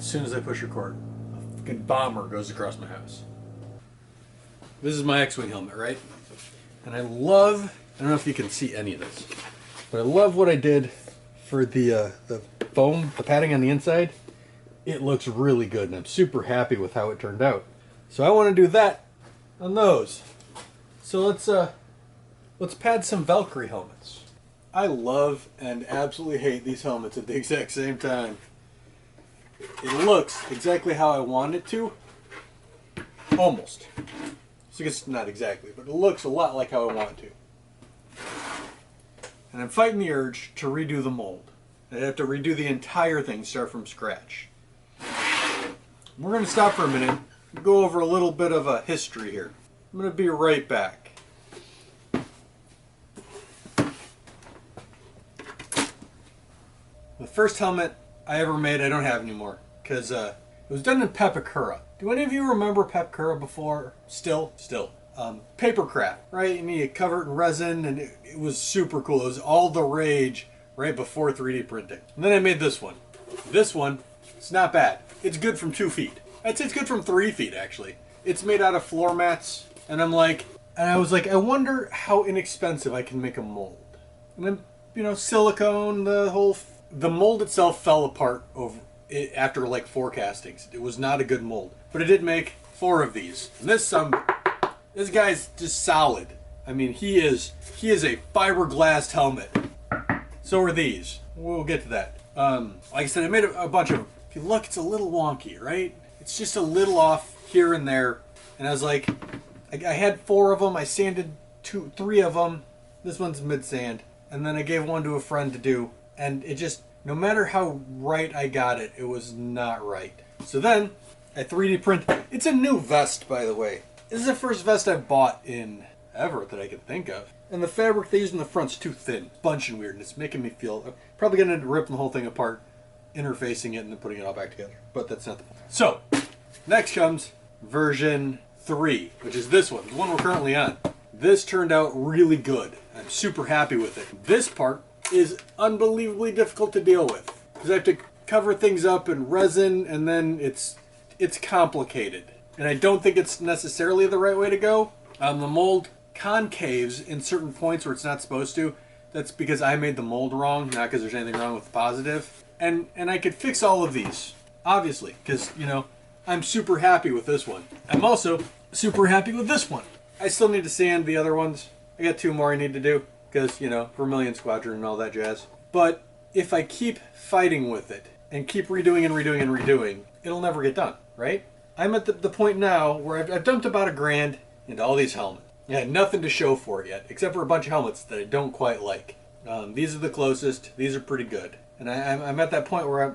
soon as I push record, a fucking bomber goes across my house. This is my X-Wing helmet, right? And I don't know if you can see any of this, but I love what I did for the foam, the padding on the inside. It looks really good, and I'm super happy with how it turned out. So I want to do that on those. So let's pad some Valkyrie helmets. I love and absolutely hate these helmets at the exact same time. It looks exactly how I want it to. Almost. So I guess not exactly, but it looks a lot like how I want it to. And I'm fighting the urge to redo the mold. I'd have to redo the entire thing, start from scratch. We're going to stop for a minute and go over a little bit of a history here. I'm going to be right back. The first helmet I ever made, I don't have anymore, because it was done in Pepakura. Do any of you remember Pepakura before? Still? Paper craft, right? And you cover it in resin, and it was super cool. It was all the rage right before 3D printing. And then I made this one. This one, it's not bad. It's good from 2 feet. I'd say it's good from 3 feet, actually. It's made out of floor mats, and I was like, I wonder how inexpensive I can make a mold. And then, you know, silicone, the mold itself fell apart after like 4 castings. It was not a good mold, but I did make 4 of these. And this guy's just solid. I mean, he is a fiberglass helmet. So are these. We'll get to that. Like I said, I made a bunch of them. If you look, it's a little wonky, right? It's just a little off here and there. And I was like, I had 4 of them. I sanded 3 of them. This one's mid-sand. And then I gave one to a friend to do. And it just, no matter how right I got it, it was not right. So then, I 3D printed. It's a new vest, by the way. This is the first vest I've bought in ever that I can think of. And the fabric they use in the front's too thin. Bunch and weird, and it's making me feel, I'm probably going to end up ripping the whole thing apart, interfacing it, and then putting it all back together. But that's not the point. So, next comes version 3, which is this one, the one we're currently on. This turned out really good. I'm super happy with it. This part is unbelievably difficult to deal with, because I have to cover things up in resin, and then it's complicated. And I don't think it's necessarily the right way to go. The mold concaves in certain points where it's not supposed to. That's because I made the mold wrong, not because there's anything wrong with the positive. And I could fix all of these, obviously, because, you know, I'm super happy with this one. I'm also super happy with this one. I still need to sand the other ones. I got 2 more I need to do, because, you know, Vermilion Squadron and all that jazz. But if I keep fighting with it and keep redoing and redoing and redoing, it'll never get done, right? I'm at the point now where I've dumped about $1,000 into all these helmets. I had nothing to show for it yet, except for a bunch of helmets that I don't quite like. These are the closest. These are pretty good. And I'm at that point where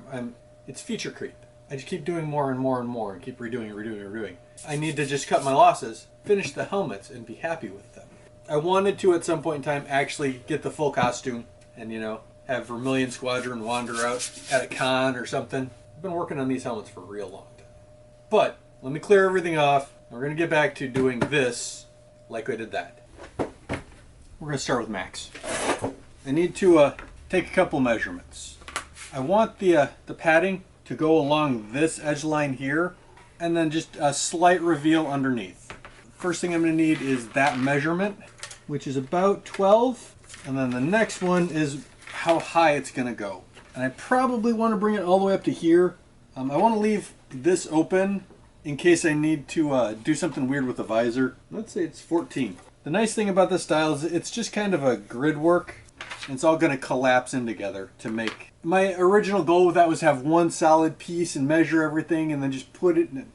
it's feature creep. I just keep doing more and more and more and keep redoing and redoing and redoing. I need to just cut my losses, finish the helmets, and be happy with them. I wanted to, at some point in time, actually get the full costume and, you know, have Vermilion Squadron wander out at a con or something. I've been working on these helmets for a real long time. But let me clear everything off. We're going to get back to doing this like I did that. We're going to start with max. I need to take a couple measurements. I want the padding to go along this edge line here, and then just a slight reveal underneath. First thing I'm going to need is that measurement, which is about 12. And then the next one is how high it's going to go. And I probably want to bring it all the way up to here. I want to leave this open in case I need to do something weird with the visor. Let's say it's 14. The nice thing about this style is it's just kind of a grid work. And it's all going to collapse in together to make... My original goal with that was have one solid piece and measure everything and then just put it in.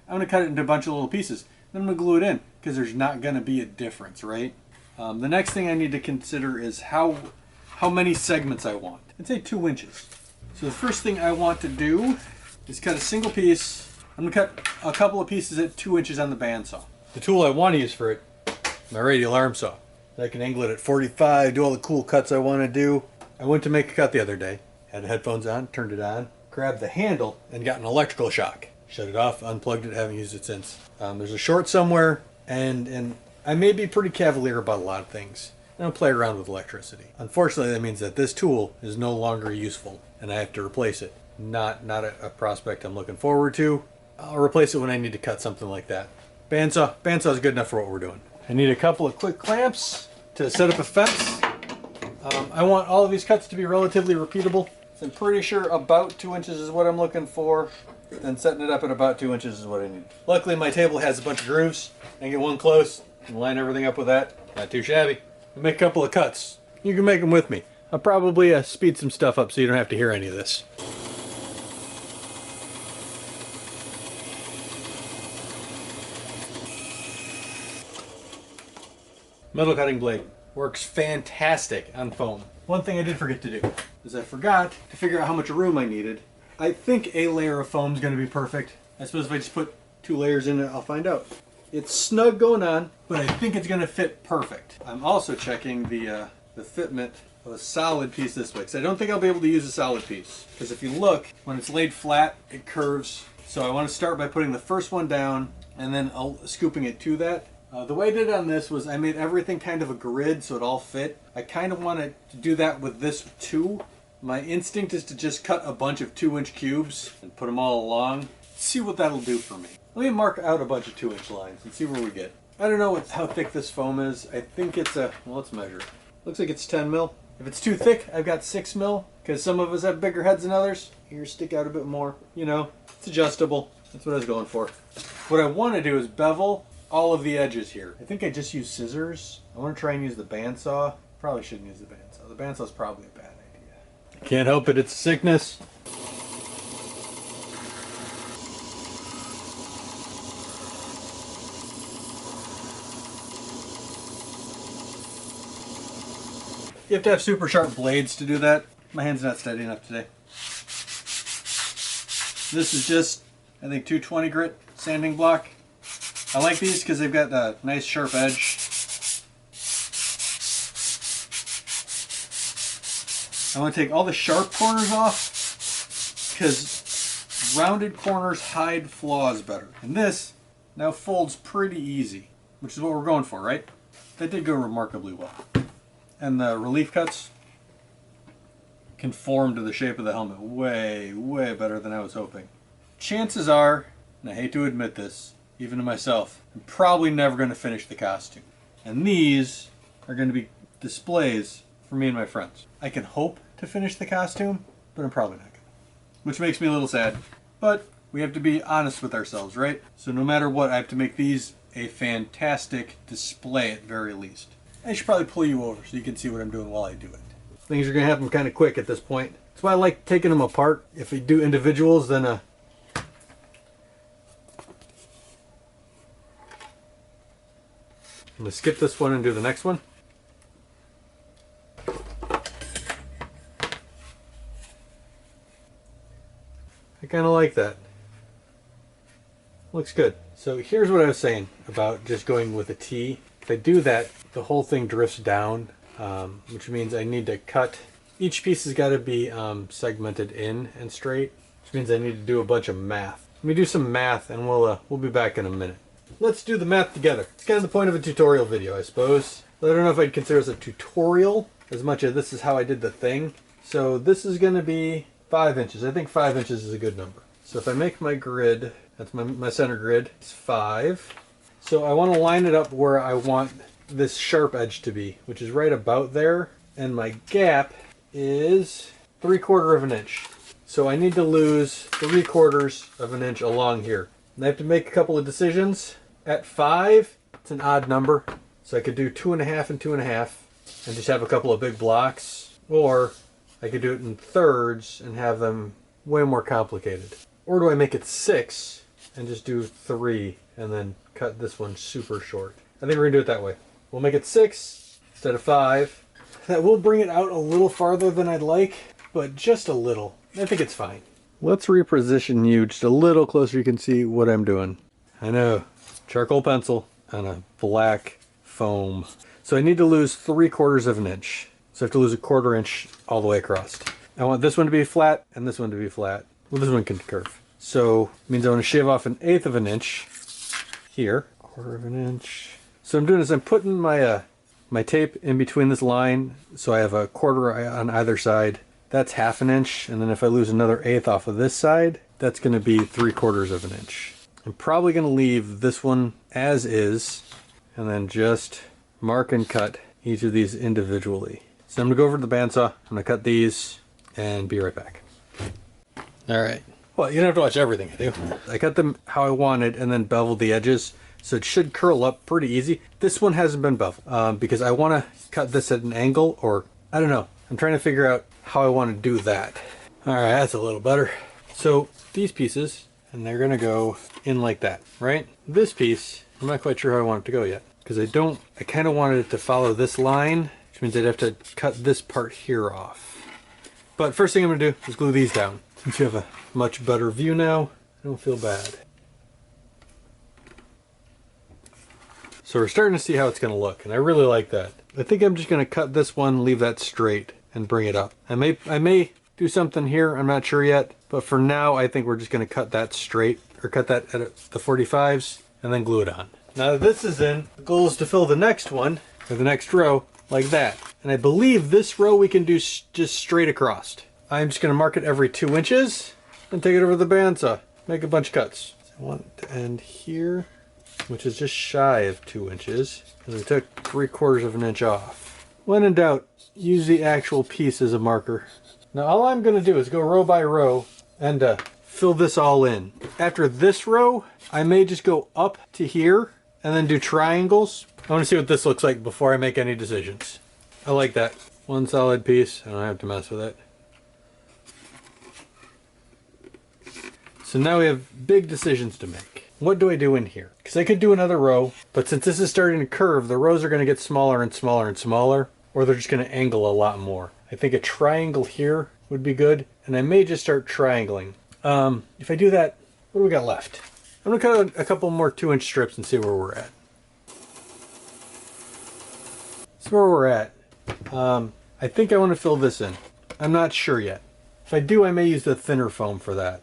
I'm going to cut it into a bunch of little pieces. Then I'm going to glue it in because there's not going to be a difference, right? The next thing I need to consider is how many segments I want. I'd say 2 inches. So the first thing I want to do is cut a single piece. I'm going to cut a couple of pieces at 2 inches on the bandsaw. The tool I want to use for it, my radial arm saw. I can angle it at 45, do all the cool cuts I want to do. I went to make a cut the other day. Had headphones on, turned it on, grabbed the handle, and got an electrical shock. Shut it off, unplugged it, haven't used it since. There's a short somewhere, and I may be pretty cavalier about a lot of things. I don't play around with electricity. Unfortunately, that means that this tool is no longer useful, and I have to replace it. not a prospect I'm looking forward to. I'll replace it when I need to cut something like that. Bandsaw is good enough for what we're doing. I need a couple of quick clamps to set up a fence. I want all of these cuts to be relatively repeatable. So I'm pretty sure about 2 inches is what I'm looking for. Then setting it up at about 2 inches is what I need. Luckily my table has a bunch of grooves. I can get one close and line everything up with that. Not too shabby. I'll make a couple of cuts. You can make them with me. I'll probably speed some stuff up so you don't have to hear any of this. Metal cutting blade works fantastic on foam. One thing I did forget to do is I forgot to figure out how much room I needed. I think a layer of foam is going to be perfect. I suppose if I just put 2 layers in it, I'll find out. It's snug going on, but I think it's going to fit perfect. I'm also checking the fitment of a solid piece this way, because I don't think I'll be able to use a solid piece. Because if you look, when it's laid flat, it curves. So I want to start by putting the first one down and then scooping it to that. The way I did it on this was I made everything kind of a grid so it all fit. I kind of wanted to do that with this too. My instinct is to just cut a bunch of 2-inch cubes and put them all along. See what that'll do for me. Let me mark out a bunch of 2-inch lines and see where we get. I don't know how thick this foam is. I think it's well, let's measure it. Looks like it's 10 mil. If it's too thick, I've got 6 mil, because some of us have bigger heads than others. Ears stick out a bit more. You know, it's adjustable. That's what I was going for. What I want to do is bevel all of the edges here. I think I just use scissors. I want to try and use the bandsaw. Probably shouldn't use the bandsaw. The bandsaw is probably a bad idea. Can't help it, it's a sickness. You have to have super sharp blades to do that. My hand's not steady enough today. This is just, I think, 220 grit sanding block. I like these because they've got a nice sharp edge. I want to take all the sharp corners off because rounded corners hide flaws better. And this now folds pretty easy, which is what we're going for, right? That did go remarkably well. And the relief cuts conform to the shape of the helmet way, way better than I was hoping. Chances are, and I hate to admit this, even to myself, I'm probably never going to finish the costume. And these are going to be displays for me and my friends. I can hope to finish the costume, but I'm probably not going to. Which makes me a little sad. But we have to be honest with ourselves, right? So no matter what, I have to make these a fantastic display at very least. I should probably pull you over so you can see what I'm doing while I do it. Things are going to happen kind of quick at this point. That's why I like taking them apart. If we do individuals, then I'm going to skip this one and do the next one. I kind of like that. Looks good. So here's what I was saying about just going with a T. If I do that, the whole thing drifts down, which means I need to cut. Each piece has got to be segmented in and straight, which means I need to do a bunch of math. Let me do some math and we'll be back in a minute. Let's do the math together. It's kind of the point of a tutorial video, I suppose. I don't know if I'd consider this a tutorial as much as this is how I did the thing. So this is going to be 5 inches. I think 5 inches is a good number. So if I make my grid, that's my center grid, it's 5. So I want to line it up where I want this sharp edge to be, which is right about there. And my gap is 3/4 of an inch. So I need to lose 3/4 of an inch along here. And I have to make a couple of decisions. At 5, it's an odd number. So I could do 2.5 and 2.5 and just have a couple of big blocks. Or I could do it in thirds and have them way more complicated. Or do I make it 6 and just do 3 and then cut this one super short? I think we're gonna do it that way. We'll make it 6 instead of 5. That will bring it out a little farther than I'd like, but just a little. I think it's fine. Let's reposition you just a little closer so you can see what I'm doing. I know, charcoal pencil on a black foam. So I need to lose 3/4 of an inch. So I have to lose 1/4 inch all the way across. I want this one to be flat and this one to be flat. Well, this one can curve. So it means I want to shave off 1/8 of an inch here. 1/4 of an inch. So I'm doing is I'm putting my my tape in between this line so I have 1/4 on either side. that's 1/2 inch. And then if I lose another 1/8 off of this side, that's going to be 3/4 of an inch. I'm probably going to leave this one as is and then just mark and cut each of these individually. So I'm going to go over to the bandsaw, I'm going to cut these and be right back. Alright, well, you don't have to watch everything I do. I cut them how I wanted and then beveled the edges, so it should curl up pretty easy. This one hasn't been beveled because I want to cut this at an angle, or I don't know. I'm trying to figure out how I want to do that. Alright, that's a little better. So these pieces, and they're going to go in like that, right? This piece, I'm not quite sure how I want it to go yet, because I kind of wanted it to follow this line, which means I'd have to cut this part here off. But first thing I'm going to do is glue these down. Since you have a much better view now, I don't feel bad. So we're starting to see how it's going to look, and I really like that. I think I'm just going to cut this one, leave that straight, and bring it up. I may do something here, I'm not sure yet, but for now I think we're just going to cut that straight, or cut that at the 45s, and then glue it on. Now that this is in, the goal is to fill the next one, or the next row, like that. And I believe this row we can do just straight across. I'm just going to mark it every 2 inches, and take it over the bandsaw. Make a bunch of cuts. So I want it to end here, which is just shy of 2 inches, because we took 3/4 of an inch off. When in doubt, use the actual piece as a marker. Now all I'm going to do is go row by row and fill this all in. After this row, I may just go up to here and then do triangles. I want to see what this looks like before I make any decisions. I like that. One solid piece, I don't have to mess with it. So now we have big decisions to make. What do I do in here? Because I could do another row, but since this is starting to curve, the rows are going to get smaller and smaller and smaller, or they're just going to angle a lot more. I think a triangle here would be good, and I may just start triangling. If I do that, what do we got left? I'm going to cut a couple more 2-inch strips and see where we're at. That's where we're at. I think I want to fill this in. I'm not sure yet. If I do, I may use the thinner foam for that.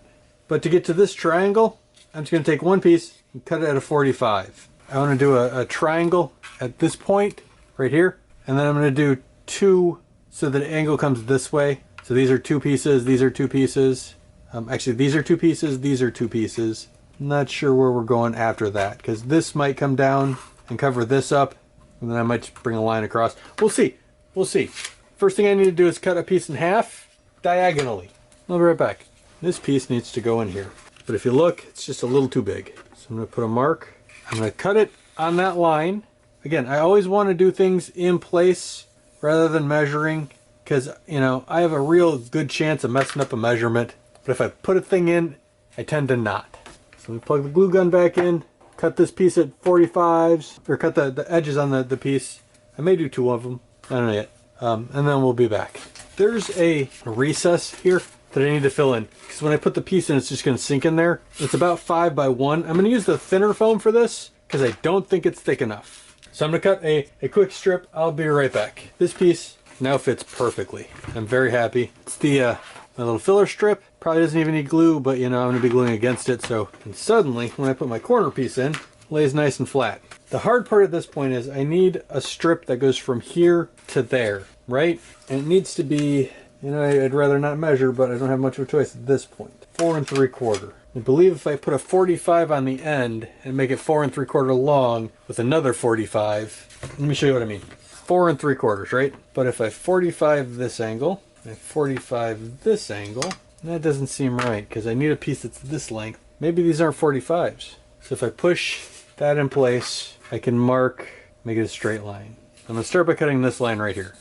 But to get to this triangle, I'm just going to take one piece and cut it at a 45. I want to do a triangle at this point, right here. And then I'm going to do 2 so that the angle comes this way. So these are 2 pieces, these are 2 pieces. Actually, these are 2 pieces, these are 2 pieces. I'm not sure where we're going after that, because this might come down and cover this up, and then I might just bring a line across. We'll see. We'll see. First thing I need to do is cut a piece in half diagonally. I'll be right back. This piece needs to go in here. But if you look, it's just a little too big. So I'm going to put a mark. I'm going to cut it on that line. Again, I always want to do things in place rather than measuring, because, you know, I have a real good chance of messing up a measurement. But if I put a thing in, I tend to not. So we plug the glue gun back in, cut this piece at 45s, or cut the edges on the piece. I may do 2 of them. I don't know yet. And then we'll be back. There's a recess here that I need to fill in, because when I put the piece in, it's just going to sink in there. It's about 5 by 1. I'm going to use the thinner foam for this because I don't think it's thick enough. So I'm going to cut a quick strip. I'll be right back. This piece now fits perfectly. I'm very happy. It's the my little filler strip. Probably doesn't even need glue, but you know, I'm going to be gluing against it. So, and suddenly when I put my corner piece in, it lays nice and flat. The hard part at this point is I need a strip that goes from here to there, right? And it needs to be, you know, I'd rather not measure, but I don't have much of a choice at this point. 4 3/4. I believe if I put a 45 on the end and make it 4 3/4 long with another 45, let me show you what I mean. 4 3/4, right? But if I 45 this angle, I 45 this angle, that doesn't seem right because I need a piece that's this length. Maybe these aren't 45s. So if I push that in place, I can mark, make it a straight line. I'm going to start by cutting this line right here.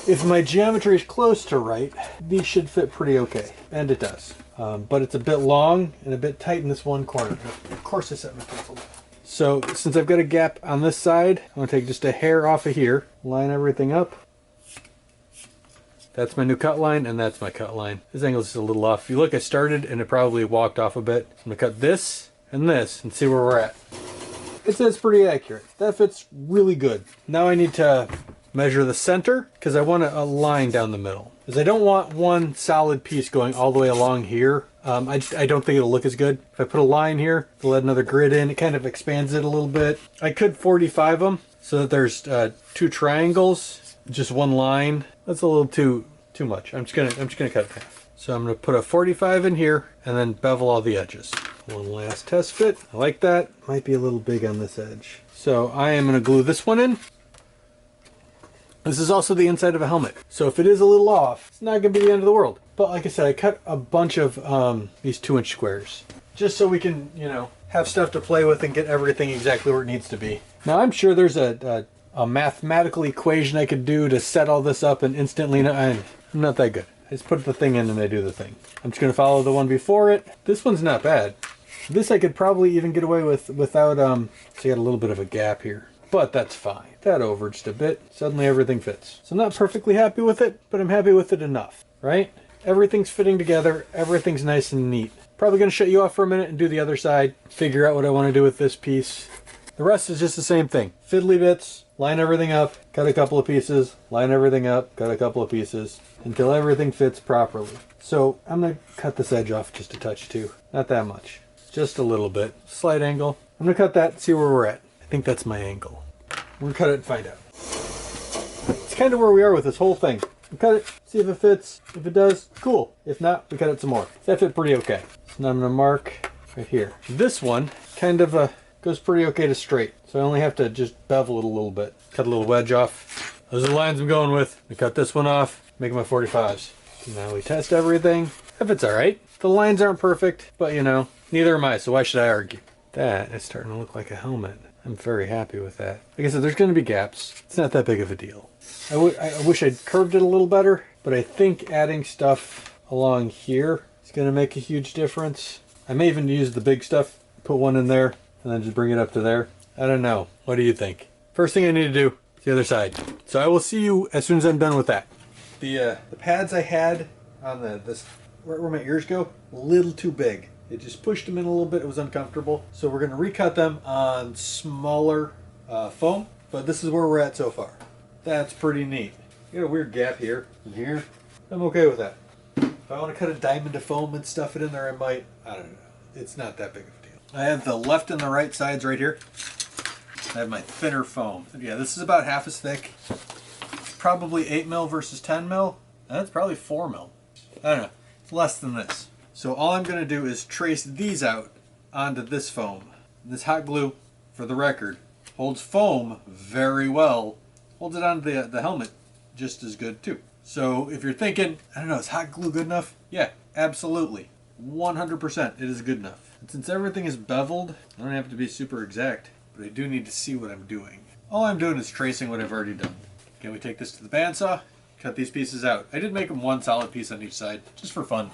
If my geometry is close to right, these should fit pretty okay, and it does. But it's a bit long and a bit tight in this one corner. Of course I set my pencil down. So since I've got a gap on this side, I'm going to take just a hair off of here, line everything up. That's my new cut line, and that's my cut line. This angle is just a little off. If you look, I started and it probably walked off a bit. I'm going to cut this and see where we're at. It says pretty accurate. That fits really good. Now I need to measure the center because I want a line down the middle. Because I don't want one solid piece going all the way along here. I don't think it'll look as good. If I put a line here, to let another grid in, it kind of expands it a little bit. I could 45 them so that there's 2 triangles, just one line. That's a little too too much. I'm just gonna cut it in half. So I'm gonna put a 45 in here and then bevel all the edges. One last test fit. I like that. Might be a little big on this edge. So I am gonna glue this one in. This is also the inside of a helmet. So if it is a little off, it's not gonna be the end of the world. But like I said, I cut a bunch of these 2-inch squares just so we can, you know, have stuff to play with and get everything exactly where it needs to be. Now I'm sure there's a mathematical equation I could do to set all this up and instantly know. I'm not that good. I just put the thing in and I do the thing. I'm just gonna follow the one before it. This one's not bad. This I could probably even get away with without, so you got a little bit of a gap here. But that's fine. That over just a bit. Suddenly everything fits. So I'm not perfectly happy with it, but I'm happy with it enough, right? Everything's fitting together. Everything's nice and neat. Probably gonna shut you off for a minute and do the other side. Figure out what I wanna do with this piece. The rest is just the same thing. Fiddly bits, line everything up, cut a couple of pieces, line everything up, cut a couple of pieces, until everything fits properly. So I'm gonna cut this edge off just a touch too. Not that much. Just a little bit. Slight angle. I'm gonna cut that and see where we're at. I think that's my angle. We're gonna cut it and find out. It's kind of where we are with this whole thing. We cut it, see if it fits. If it does, cool. If not, we cut it some more. That fit pretty okay. So now I'm gonna mark right here. This one kind of goes pretty okay to straight. So I only have to just bevel it a little bit. Cut a little wedge off. Those are the lines I'm going with. I cut this one off, make my 45s. Now we test everything. If it's all right. The lines aren't perfect, but you know, neither am I, so why should I argue? That is starting to look like a helmet. I'm very happy with that. Like I said, there's going to be gaps. It's not that big of a deal. I wish I'd curved it a little better, but I think adding stuff along here is going to make a huge difference. I may even use the big stuff, put one in there, and then just bring it up to there. I don't know. What do you think? First thing I need to do is the other side. So I will see you as soon as I'm done with that. The pads I had on this where my ears go, a little too big. It just pushed them in a little bit. It was uncomfortable. So we're going to recut them on smaller foam. But this is where we're at so far. That's pretty neat. You got a weird gap here and here. I'm okay with that. If I want to cut a diamond of foam and stuff it in there, I might. I don't know. It's not that big of a deal. I have the left and the right sides right here. I have my thinner foam. Yeah, this is about half as thick. Probably 8 mil versus 10 mil. That's probably 4 mil. I don't know. It's less than this. So all I'm going to do is trace these out onto this foam. This hot glue, for the record, holds foam very well. Holds it onto the helmet just as good too. So if you're thinking, I don't know, is hot glue good enough? Yeah, absolutely. 100% it is good enough. And since everything is beveled, I don't have to be super exact, but I do need to see what I'm doing. All I'm doing is tracing what I've already done. Okay, we take this to the bandsaw, cut these pieces out. I did make them one solid piece on each side, just for fun.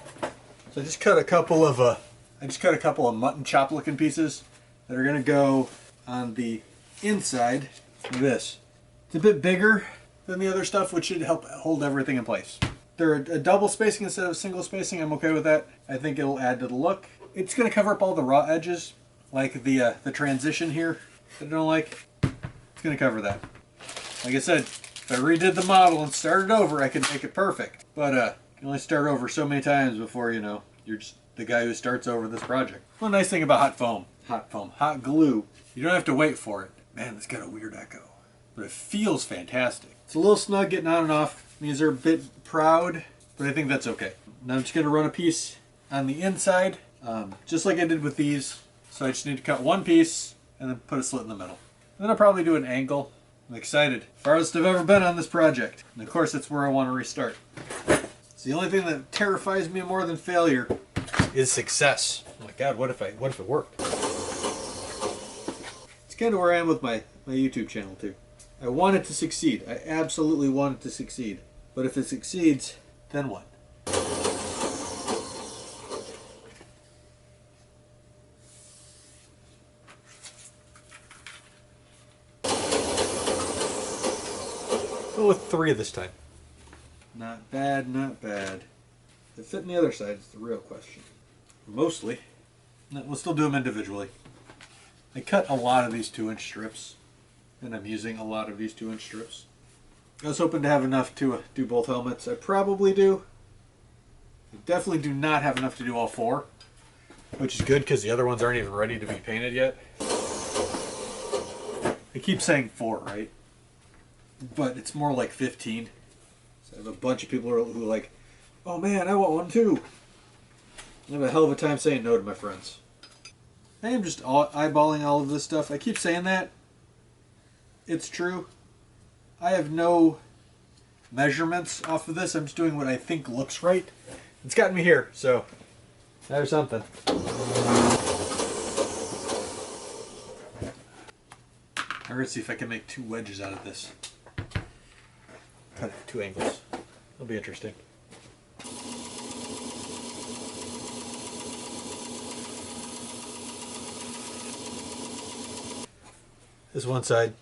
So I just cut a couple of mutton chop looking pieces that are gonna go on the inside of this. It's a bit bigger than the other stuff, which should help hold everything in place. They're a double spacing instead of a single spacing. I'm okay with that. I think it'll add to the look. It's gonna cover up all the raw edges, like the transition here that I don't like. It's gonna cover that. Like I said, if I redid the model and started over, I could make it perfect. But you can only start over so many times before, you know, you're just the guy who starts over this project. One nice thing about hot glue, you don't have to wait for it. Man, it's got a weird echo, but it feels fantastic. It's a little snug getting on and off. These are a bit proud, but I think that's okay. Now I'm just gonna run a piece on the inside, just like I did with these. So I just need to cut one piece and then put a slit in the middle. And then I'll probably do an angle. I'm excited. Farthest I've ever been on this project. And of course, it's where I want to restart. So the only thing that terrifies me more than failure is success. Oh my God, what if it worked? It's kind of where I am with my YouTube channel too. I want it to succeed. I absolutely want it to succeed. But if it succeeds, then what? Go with 3 this time. Not bad, not bad. The fit on the other side is the real question. Mostly. We'll still do them individually. I cut a lot of these 2-inch strips, and I'm using a lot of these 2-inch strips. I was hoping to have enough to do both helmets. I probably do. I definitely do not have enough to do all 4, which is good because the other ones aren't even ready to be painted yet. I keep saying 4, right? But it's more like 15. So I have a bunch of people who are like, oh man, I want one too. I have a hell of a time saying no to my friends. I am just eyeballing all of this stuff. I keep saying that. It's true. I have no measurements off of this. I'm just doing what I think looks right. It's gotten me here, so there's something. I'm going to see if I can make 2 wedges out of this. Cut it at 2 angles. It'll be interesting. This one side,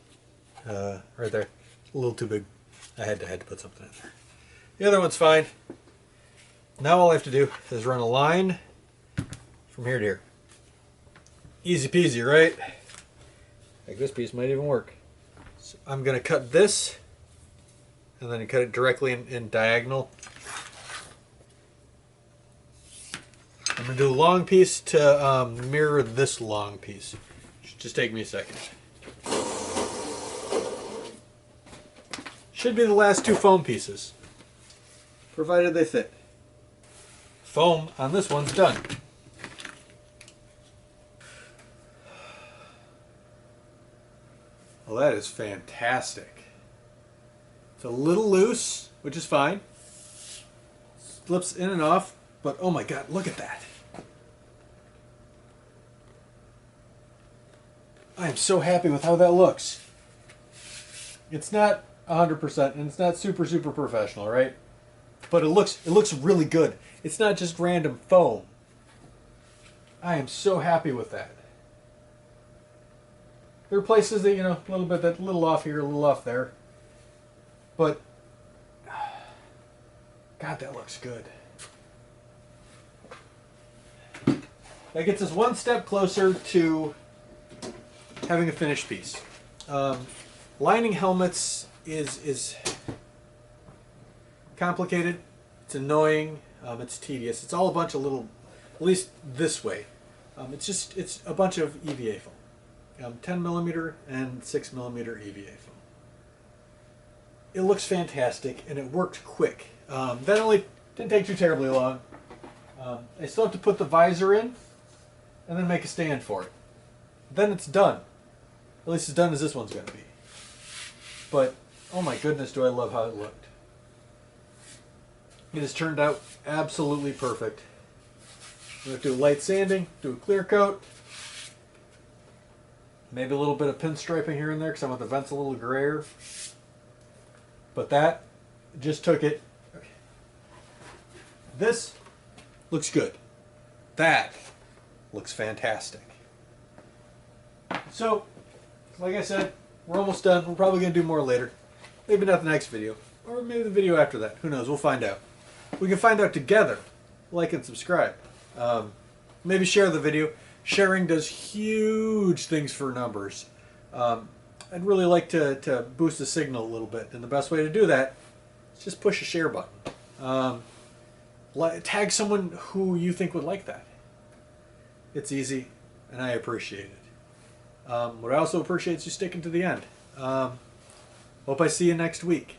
right there, a little too big. I had to put something in there. The other one's fine. Now all I have to do is run a line from here to here. Easy peasy, right? Like this piece might even work. So I'm going to cut this, and then cut it directly in diagonal. I'm going to do a long piece to mirror this long piece. Should just take me a second. Should be the last 2 foam pieces, provided they fit. Foam on this one's done. Well, that is fantastic. It's a little loose, which is fine. Slips in and off, but oh my god, look at that. I am so happy with how that looks. It's not 100%, and it's not super professional, right? But it looks really good. It's not just random foam. I am so happy with that. There are places that, a little off here, a little off there. But God, that looks good. That gets us one step closer to having a finished piece. Lining helmets is complicated. It's annoying. It's tedious. It's all a bunch of little, at least this way. It's a bunch of EVA foam, 10mm and 6mm EVA foam. It looks fantastic and it worked quick. That only didn't take too terribly long. I still have to put the visor in and then make a stand for it. Then it's done. At least as done as this one's going to be. But oh my goodness, do I love how it looked. It has turned out absolutely perfect. I'm going to do light sanding, do a clear coat. Maybe a little bit of pinstriping here and there because I want the vents a little grayer. But that just took it. This looks good. That looks fantastic. So, like I said, we're almost done. We're probably going to do more later. Maybe not the next video. Or maybe the video after that. Who knows? We'll find out. We can find out together. Like and subscribe. Maybe share the video. Sharing does huge things for numbers. I'd really like to boost the signal a little bit. And the best way to do that is just push a share button. Tag someone who you think would like that. It's easy, and I appreciate it. What I also appreciate is you sticking to the end. Hope I see you next week.